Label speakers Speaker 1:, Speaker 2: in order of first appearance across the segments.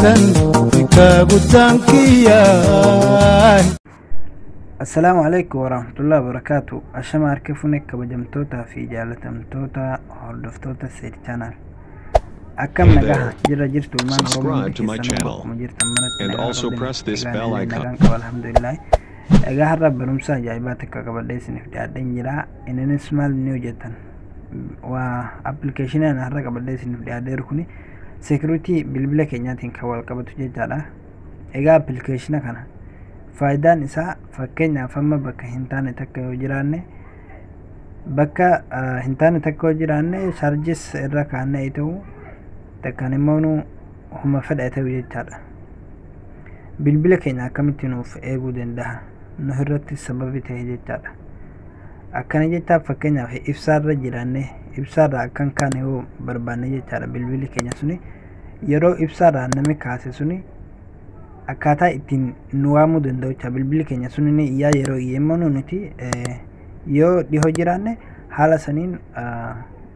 Speaker 1: san fikaagu taankiyaay.
Speaker 2: السلام عليكم ورحمة الله وبركاته. أشما أركفونك كبجمتوتا في جالتمتوتا هردفتوتا سير channel. أكم نجاح جرى جرت المان
Speaker 3: Subscribe to my channel and also press this bell icon.
Speaker 2: الحمد لله. أجا هرب برمسا جايباتك كبرديس نفتح دنجرا إن نسمع نيوجتن وأبليكيشن أنا هرب كبرديس نفتح ديركوني security بالبلا كينياتين كوال كبتو جالا. أجا أبليكيشن كنا faayidaan isaa fakkeenyaaf amma bakka hin taane takka yoo jiraanne bakka hin taane takka yoo jiraanne charges irra kaa'annee ta'u takkaan immoo huma fedha ta'u jechaadha. Bilbila keenya akkamitti nuuf eeguu danda'a nu irratti sababi ta'e jechaadha. Akkana jechaaf fakkeenyaaf ibsaarra jiraanne ibsaarra akkan kaane yoo barbaanne jechaadha bilbili keenya suni yeroo ibsaarra namni kaase suni akkaataa ittiin nu waamuu danda'ucha bilbili keenya sunni iyyaa yeroo iyyeemmoo nuti yoo dhihoo jiraanne haala saniin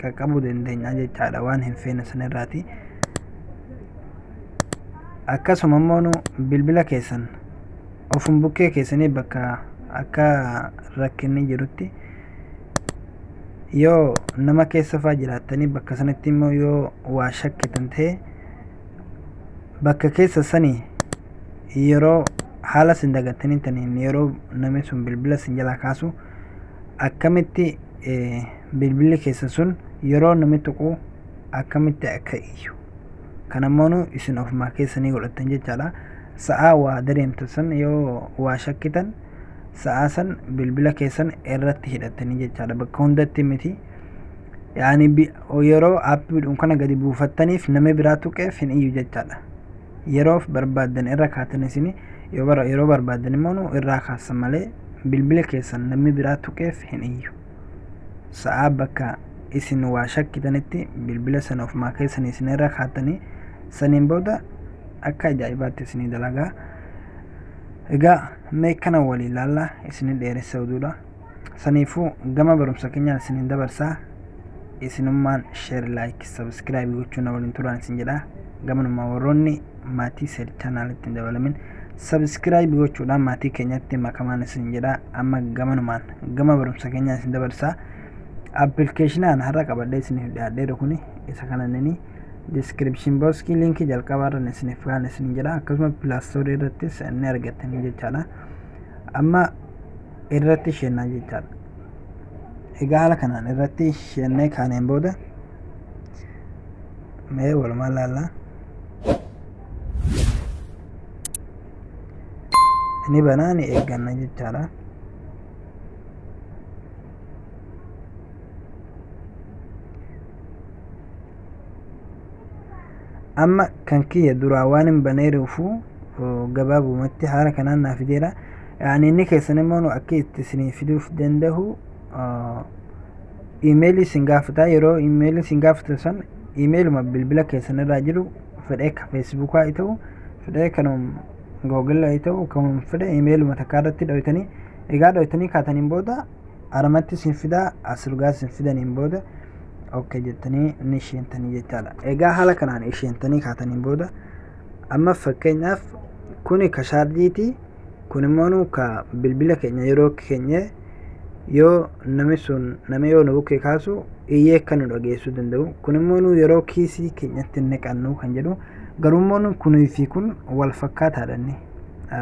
Speaker 2: qaqqabuu dandeenya jechaadha waan hin feene sanirraati. Akkasuma immoo bilbila keessan ofum bukkee keessanii bakka akka rakkinni jirutti yoo nama keessa faa jiraattanii bakka sanatti immoo yoo waa shakkitan ta'e bakka keessa sanii yeroo haala sin dagatanii taniin yeroo namni sun bilbila sin jalaa kaasu akkamitti bilbilli keessa sun yeroo namni tuqu akkamitti akka iyyu kanammoo isin ofumaa keessanii godhatan jechaadha. Sa'aa waa dareemtu san yoo waa shakkitan sa'aa san bilbila keessan irratti hidhatanii jechaadha bakka hundatti miti yaani yeroo aappiidhuun kana gadi buufattaniif namni biraa tuqeef hin iyyu jechaadha. yeroof barbaadan irra kaatan isin yeroo barbaadan immoo irraa kaasan malee bilbila keessan namni biraa tuqeef hin iyyu. Sa'aa bakka isin waa shakkitanitti bilbila sana ofumaa keessan isin irra kaatanii saniin booda akka ajaa'ibaatti isin dalagaa. Egaa mee kana walii ilaalla isin dheeressa oduudha. Saniifuu gama barumsa keenyaan isin dabarsaa isinummaan share like subscribe gochuun waliin turaan isin jedha. Gamanuma warroonni maatii sel channelitti dabalamin subscribe gochuudhaan maatii keenyatti makamaan isin jedha. Amma gamanumaan gama barumsa keenyaa isin dabarsaa. Applicationaan har'a qabadhee isiniif dhiyaadheera kuni isa kananini description box link jalqabaarra isiniif kaan isin jedha. Akkasuma Play Store irrattis inni argattanii jechaadha. Amma irratti sheennaa jechaadha. Egaa haala kanaan irratti sheennee kaaneen booda mee walumaa laallaa ni banaan eegganna jechaadha. Amma kan kiyya duraa waan hin baneeruufu gabaabumatti haala kanaan naaf fideera. Yaani inni keessan immoo akka itti isinii fiduuf danda'u emailii isin gaafata. Yeroo emailii isin gaafatan san emailuma bilbila keessan irraa jiru fedhee ka Facebook haa ta'u fedhee kanum Google haa ta'u kan fedhe emailuma takka irratti dhoytanii egaa dhoytanii kaataniin booda aramatti isin fidaa asirgaa isin fidaniin booda okay jettanii ni isheentanii jechaadha. Egaa haala kanaan isheentanii kaataniin booda amma fakkeenyaaf kuni ka shaarjiiti kun immoo ka bilbila keenya yeroo keenya yoo namni sun nama yoo nu bukkee kaasu iyyee kan nu dhageessuu danda'u kun immoo yeroo kiisii keenyatti naqannu kan jedhu garummoon kunii fi kun wal fakkaataadhanni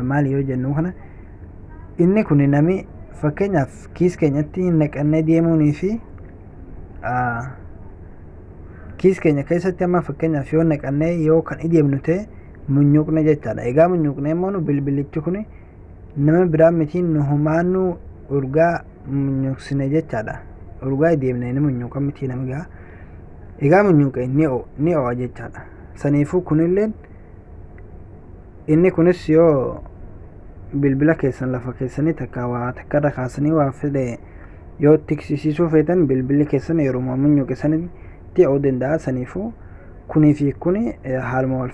Speaker 2: maali yoo jennu kana inni kun nami fakkeenyaaf kiis keenyatti naqannee deemuunii fi kiis keenya keessatti amma fakkeenyaaf yoo naqannee yoo kan deemnu ta'e munyuuqna jechaadha. Egaa munyuuqna immoo bilbilichi kun nama biraa miti nu humaannu urgaa munyuuqsine jechaadha. Urgaa deemnee ni munyuuqa miti namigaa. Egaa munyuuqa ni o'a jechaadha. Saniifuu kunilleen inni kunis yoo bilbila keessan lafa keessanii takka waa takka irra kaasanii waa fedhe yoo tiksisiisuu feetan bilbilli keessan yeroo munyuuqe sanitti ta'uu danda'a. Saniifuu kunii fi kuni haaluma wal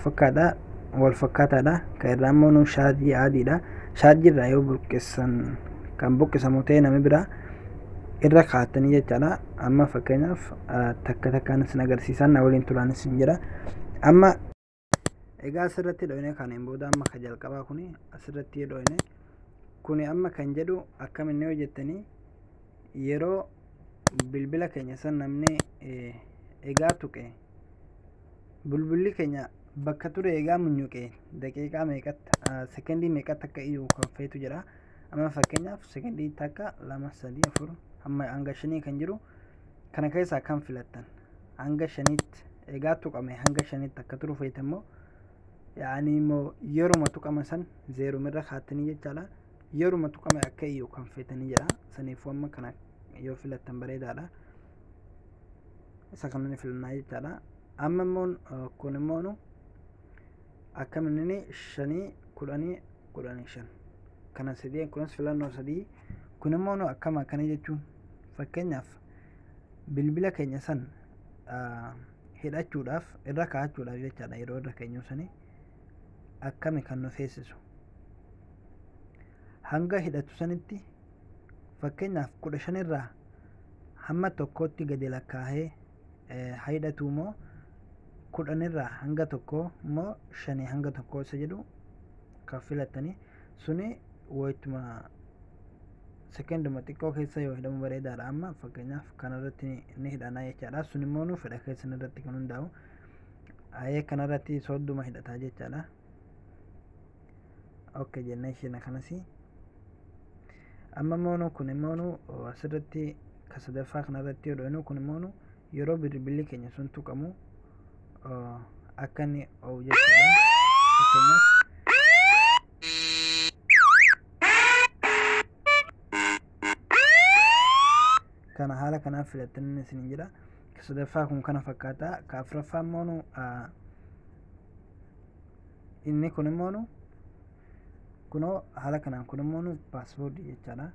Speaker 2: fakkaataadha. Kan irraa immoo shaarjii adiidha. Shaarjii irraa yoo buqqissan kan buqqisamu ta'e nama biraa irra kaatanii jechaadha. Amma fakkeenyaaf takka takkaan isin agarsiisan na waliin turaan isin jedha. Amma egaa asirratti dhoyne kaneen booda amma ka jalqabaa kuni asirratti dhoyne kuni amma kan jedhu akkamiin hojjettanii yeroo bilbila keenya san namni egaa tuqe bilbilli keenya bakka ture egaa munyuqe daqiiqaa meeqatti sekendii meeqatti akka iyyuu kaffeetu jira. Amma fakkeenyaaf sekendii takka 2 3 4 amma hanga 5 kan jiru kana keessaa kan filattan hanga 5tti egaa tuqame hanga 5tti akka turu feetammoo yaani immoo yeruma tuqama san 0 mirra kaatanii jechaadha. Yeruma tuqame akka iyyuu kan feetanii jira. Saniifuu amma kana yoo filattan bareedaadha. Isa kanaan filannaa jechaadha. Amma immoo kun immoo akkamiin 5 10 15 kana sadii kunis filannoo sadii kun immoo akkama akkana jechuun fakkeenyaaf bilbila keenya san hidhachuudhaaf irra kaa'achuudhaaf jechaadha. Yeroo irra keenyu sanii akkami kan nu feesisu hanga hidhatu sanitti fakkeenyaaf 15 irraa hamma tokkotti gadi lakkaa'ee hidhatu immoo 10 irraa hanga tokko immoo 5 hanga tokko isa jedhu kan filattanii suni wayituma sekenduma xiqqoo keessa yoo hidhamu bareedaadha. Amma fakkeenyaaf kanarratti ni hidhanaa jechaadha. Sun immoo nu fedha keessan irratti kan hundaa'u ayee kanarratti sodduma hidhataa jechaadha. Okay jennee isheen akkanasi amma immoo kun immoo asirratti ka sadaffaa kanarratti yoo dhoynu kun immoo yeroo bilbilli keenya sun tuqamu akka inni oowu jechaadha. Fakkeenyaaf kana haala kanaan filattanii isin jira. Ka sadaffaa kun kana fakkaata. Ka afuraffaa immoo inni kun immoo kunoo haala kanaan kun immoo paaspoortii jechaadha.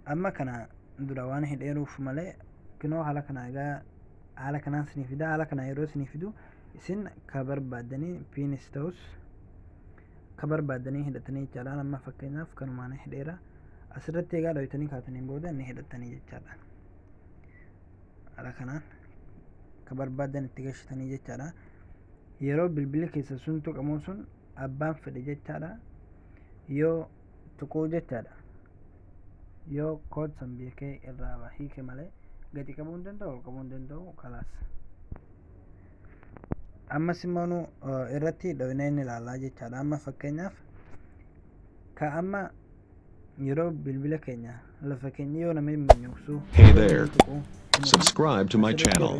Speaker 2: Amma kana dura waan hidheeruuf malee kunoo haala kana egaa haala kanaan isin fida. Haala kana yeroo isin fidu isin ka barbaadanii piinis ta'us ka barbaadanii hidhatanii jechaadha. Amma fakkeenyaaf kanumaan hidheera. Asirratti egaa dhoytanii kaataniin booda inni hidhatanii jechaadha. Haala kanaan ka barbaadan itti galchitanii jechaadha. Yeroo bilbilli keessa sun tuqamu sun abbaan fedhe jechaadha. Yoo tuquu jechaadha. Yoo kood san beekee irraa hiike malee gadi qabuu hin danda'u ol qabuu hin danda'u kalaas. Ammas immoo irratti dhoynee inni ilaalaa jechaadha. Amma fakkeenyaaf ka amma yeroo bilbila keenya lafa keenya yoo namni minyuusu
Speaker 3: Hey there, subscribe to my channel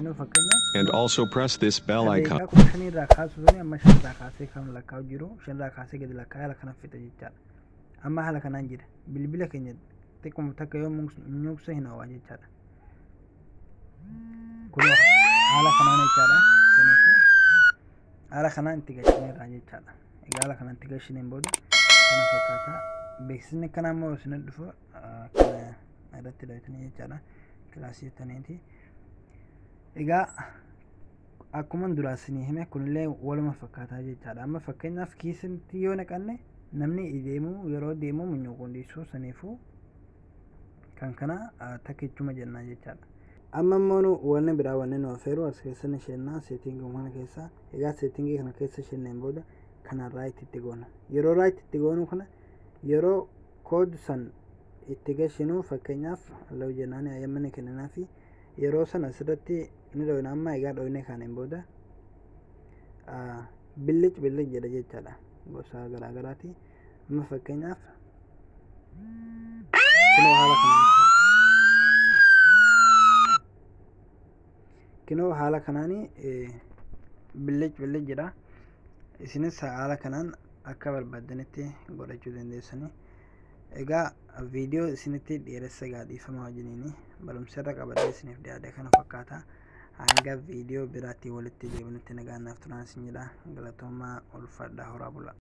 Speaker 3: and also press this bell icon.
Speaker 2: Shanirraa kaasuu suni amma shanirraa kaasee kan lakkaa'u jiru shanirraa kaasee gadi lakkaa'ee haala kana fixa jechaadha. Amma haala kanaan jira bilbila keenya xiqquma takka yoo minyuusu hin hawaa jechaadha. Kun haala kanaan jechaadha. Haala kanaan itti galchineerra jechaadha. Egaa haala kanaan itti galchineen booda kana fakkaata. Beeksisni kana immoo isin dhufu kana irratti dhoytanii jechaadha. Kilaasii taniiti. Egaa akkuma duraa isinii hime kunillee waluma fakkaataa jechaadha. Amma fakkeenyaaf kiisitti yoo naqanne namni deemu yeroo deemu munyuuquu dhiisuu saniifuu kan kana takkichuma jennaa jechaadha. Amma immoo wanni biraa wanni nu affeeru as keessa isheenaa seetingii kana keessa. Egaa seetingii kana keessa isheeneen booda kana raayit itti goona. Yeroo raayit itti goonu kana yeroo kood san itti galchinu fakkeenyaaf law jennaan ayyamani kenninaa fi yeroo san asirratti ni dhoyna. Amma egaa dhoyne kaneen booda billic jedha jechaadha. Gosa garaa garaati. Amma fakkeenyaaf kunoo haala kanaan kinoo haala kanaani billic jedha. Isinis haala kanaan akka barbaadanitti godhachuu dandeessanii. Egaa viidiyoo isinitti dheeressa gaadhiifama wajjiniini barumsarra qabadee isiniif dhiyaate kana fakkaata. Hanga viidiyoo biraatti walitti deebinutti nagaannaaf turan isin jedha. Galatoomaa ulfaadhaa horaa bulaa.